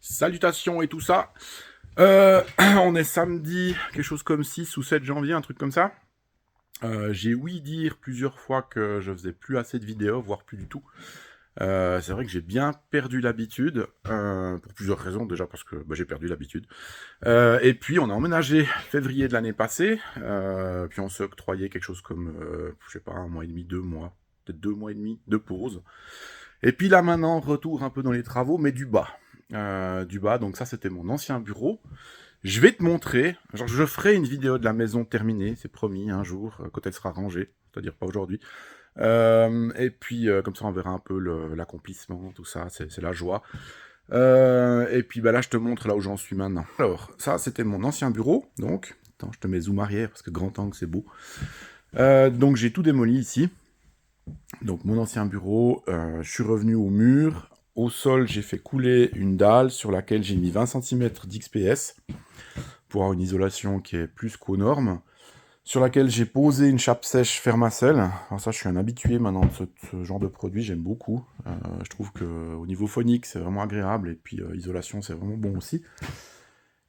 Salutations et tout ça. On est samedi, quelque chose comme 6 ou 7 janvier, un truc comme ça. J'ai ouï dire plusieurs fois que je faisais plus assez de vidéos, voire plus du tout. C'est vrai que j'ai bien perdu l'habitude, pour plusieurs raisons. Déjà parce que j'ai perdu l'habitude. Et puis on a emménagé février de l'année passée, puis on s'est octroyé quelque chose comme, je sais pas, un mois et demi, 2 mois, peut-être 2 mois et demi de pause. Et puis là maintenant, retour un peu dans les travaux, mais du bas. Du bas, donc ça c'était mon ancien bureau. Je vais te montrer, genre je ferai une vidéo de la maison terminée, c'est promis, un jour, quand elle sera rangée, c'est-à-dire pas aujourd'hui. Et puis comme ça on verra un peu l'accomplissement, tout ça, c'est la joie. Et puis là je te montre là où j'en suis maintenant. Alors, ça c'était mon ancien bureau, donc, attends, je te mets zoom arrière parce que grand angle c'est beau. Donc j'ai tout démoli ici. Donc mon ancien bureau, je suis revenu au mur. Au sol, j'ai fait couler une dalle sur laquelle j'ai mis 20 centimètres d'XPS pour avoir une isolation qui est plus qu'aux normes. Sur laquelle j'ai posé une chape sèche Fermacell. Alors ça, je suis un habitué maintenant de ce genre de produit, j'aime beaucoup. Je trouve qu'au niveau phonique, c'est vraiment agréable, et puis isolation, c'est vraiment bon aussi.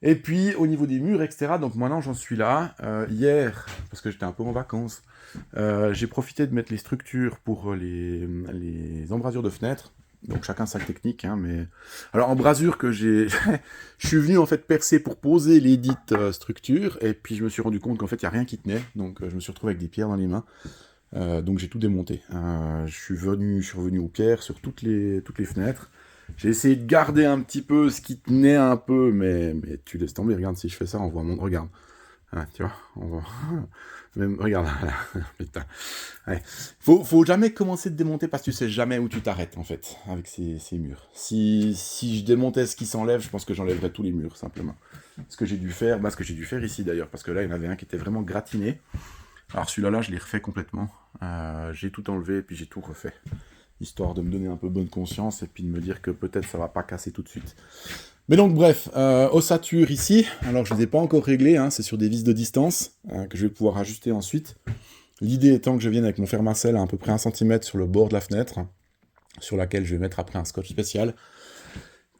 Et puis au niveau des murs, etc. Donc maintenant, j'en suis là. Hier, parce que j'étais un peu en vacances, j'ai profité de mettre les structures pour les embrasures de fenêtres. Donc chacun sa technique, hein, mais... Alors embrasure que j'ai... je suis venu en fait percer pour poser les dites structures, et puis je me suis rendu compte qu'en fait il n'y a rien qui tenait, donc je me suis retrouvé avec des pierres dans les mains. Donc j'ai tout démonté. Je suis revenu aux pierres sur toutes les fenêtres. J'ai essayé de garder un petit peu ce qui tenait un peu, mais tu laisses tomber, regarde, si je fais ça, on voit mon... Regarde. Ah, tu vois, on voit... Même, regarde, putain. Ouais. Faut jamais commencer de démonter parce que tu sais jamais où tu t'arrêtes, en fait, avec ces murs. Si je démontais ce qui s'enlève, je pense que j'enlèverais tous les murs, simplement. Ce que j'ai dû faire, ce que j'ai dû faire ici, d'ailleurs, parce que là, il y en avait un qui était vraiment gratiné. Alors celui-là, je l'ai refait complètement. J'ai tout enlevé, et puis j'ai tout refait. Histoire de me donner un peu bonne conscience, et puis de me dire que peut-être ça va pas casser tout de suite. Mais donc bref, ossature ici, alors je ne les ai pas encore réglées, hein, c'est sur des vis de distance, que je vais pouvoir ajuster ensuite. L'idée étant que je vienne avec mon Fermacell à peu près 1 cm sur le bord de la fenêtre, sur laquelle je vais mettre après un scotch spécial,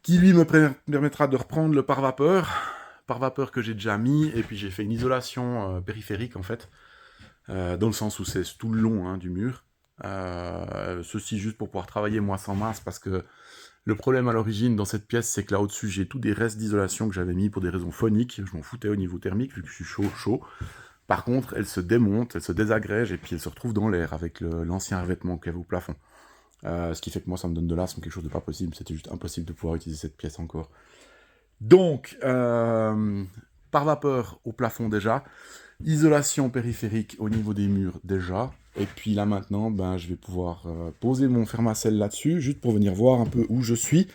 qui lui me permettra de reprendre le pare-vapeur que j'ai déjà mis, et puis j'ai fait une isolation périphérique en fait, dans le sens où c'est tout le long, hein, du mur. Ceci juste pour pouvoir travailler moi sans masse, parce que le problème à l'origine dans cette pièce, c'est que là au-dessus, j'ai tous des restes d'isolation que j'avais mis pour des raisons phoniques. Je m'en foutais au niveau thermique, vu que je suis chaud. Par contre, elle se démonte, elle se désagrège, et puis elle se retrouve dans l'air avec l'ancien revêtement qu'il y avait au plafond. Ce qui fait que moi, ça me donne de l'asthme, quelque chose de pas possible. C'était juste impossible de pouvoir utiliser cette pièce encore. Donc, par vapeur au plafond déjà, isolation périphérique au niveau des murs déjà, et puis là maintenant, je vais pouvoir poser mon Fermacell là-dessus, juste pour venir voir un peu où je suis,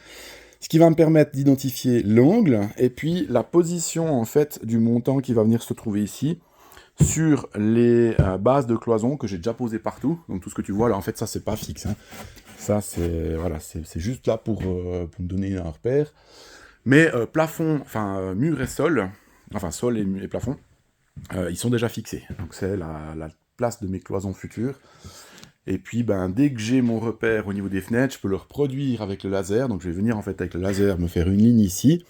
ce qui va me permettre d'identifier l'angle, et puis la position en fait du montant qui va venir se trouver ici, sur les bases de cloison que j'ai déjà posées partout. Donc tout ce que tu vois là, en fait, ça c'est pas fixe, hein. Ça c'est voilà, c'est juste là pour me donner un repère. Mais plafond, enfin mur et sol, enfin sol et plafond, ils sont déjà fixés. Donc c'est la place de mes cloisons futures. Et puis dès que j'ai mon repère au niveau des fenêtres, je peux le reproduire avec le laser. Donc je vais venir en fait avec le laser me faire une ligne ici.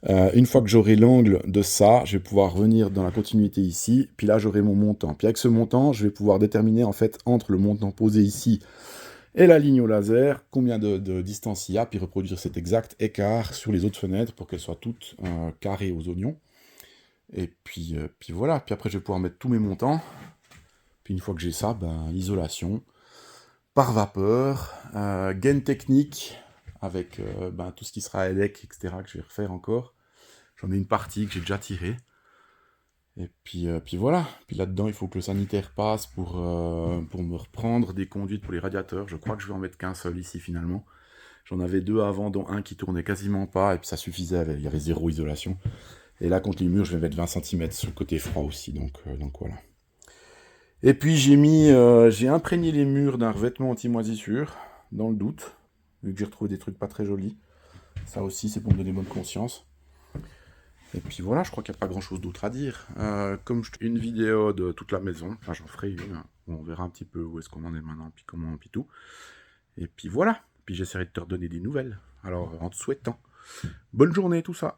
Une fois que j'aurai l'angle de ça, je vais pouvoir venir dans la continuité ici, puis là j'aurai mon montant. Puis avec ce montant, je vais pouvoir déterminer en fait entre le montant posé ici et la ligne au laser, combien de distance il y a, puis reproduire cet exact écart sur les autres fenêtres pour qu'elles soient toutes carrées aux oignons. Et puis voilà, puis après je vais pouvoir mettre tous mes montants. Puis une fois que j'ai ça, isolation, par vapeur, gain technique, avec tout ce qui sera ELEC, etc., que je vais refaire encore. J'en ai une partie que j'ai déjà tirée. Et puis voilà. Puis là-dedans, il faut que le sanitaire passe pour me reprendre des conduites pour les radiateurs. Je crois que je vais en mettre qu'un seul ici, finalement. J'en avais 2 avant, dont un qui tournait quasiment pas, et puis ça suffisait, il y avait 0 isolation. Et là, contre les murs, je vais mettre 20 cm sur le côté froid aussi, donc voilà. Et puis j'ai imprégné les murs d'un revêtement anti-moisissure, dans le doute, vu que j'ai retrouvé des trucs pas très jolis. Ça aussi, c'est pour me donner bonne conscience. Et puis voilà, je crois qu'il n'y a pas grand chose d'autre à dire. Comme une vidéo de toute la maison, enfin j'en ferai une, hein, où on verra un petit peu où est-ce qu'on en est maintenant, puis comment, puis tout. Et puis voilà, puis j'essaierai de te redonner des nouvelles. Alors, en te souhaitant Bonne journée, tout ça.